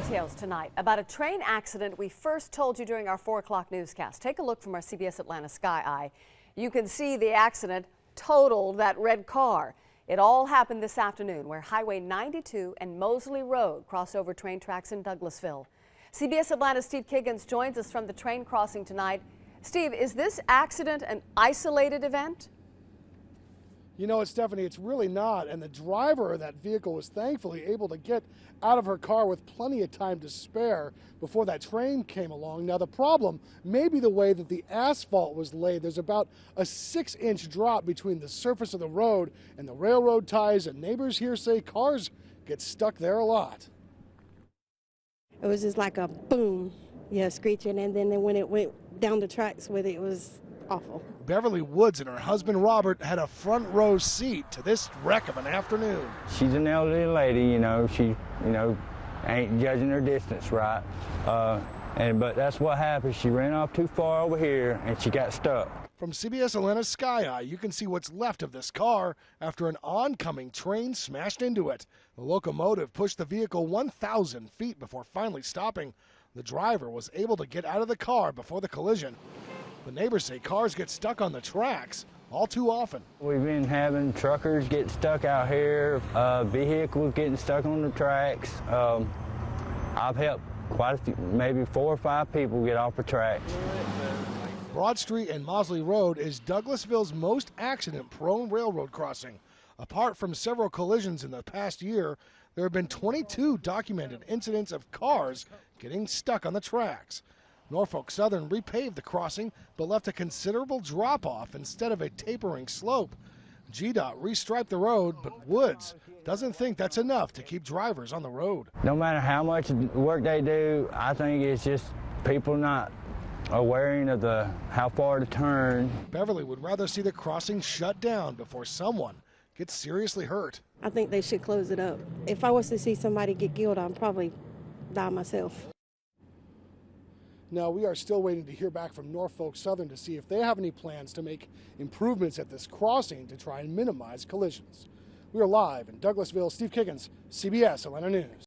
details tonight about a train accident we first told you during our 4 o'clock newscast. Take a look from our CBS Atlanta Sky Eye. You can see the accident totaled that red car. It all happened this afternoon where Highway 92 and Mosley Road cross over train tracks in Douglasville. CBS Atlanta's Steve Kiggins joins us from the train crossing tonight. Steve, is this accident an isolated event? You know, Stephanie, it's really not. And the driver of that vehicle was thankfully able to get out of her car with plenty of time to spare before that train came along. Now, the problem may be the way that the asphalt was laid. There's about a 6-inch drop between the surface of the road and the railroad ties, and neighbors here say cars get stuck there a lot. It was just like a boom, yeah, screeching, and then when it went down the tracks with it, it was awful. Beverly Woods and her husband Robert had a front row seat to this wreck of an afternoon. She's an elderly lady, she, ain't judging her distance right. But that's what happened. She ran off too far over here and she got stuck. From CBS Atlanta's Sky Eye, you can see what's left of this car after an oncoming train smashed into it. The locomotive pushed the vehicle 1,000 feet before finally stopping. The driver was able to get out of the car before the collision. The neighbors say cars get stuck on the tracks all too often. We've been having truckers get stuck out here, vehicles getting stuck on the tracks. I've helped quite a few, maybe 4 or 5 people get off the tracks. Broad Street and Mosley Road is Douglasville's most accident-prone railroad crossing. Apart from several collisions in the past year, there have been 22 documented incidents of cars getting stuck on the tracks. Norfolk Southern repaved the crossing but left a considerable drop-off instead of a tapering slope. GDOT restriped the road, but Woods doesn't think that's enough to keep drivers on the road. No matter how much work they do, I think it's just people not aware of how far to turn. Beverly would rather see the crossing shut down before someone gets seriously hurt. I think they should close it up. If I was to see somebody get killed, I'd probably die myself. Now, we are still waiting to hear back from Norfolk Southern to see if they have any plans to make improvements at this crossing to try and minimize collisions. We are live in Douglasville. Steve Kiggins, CBS Atlanta News.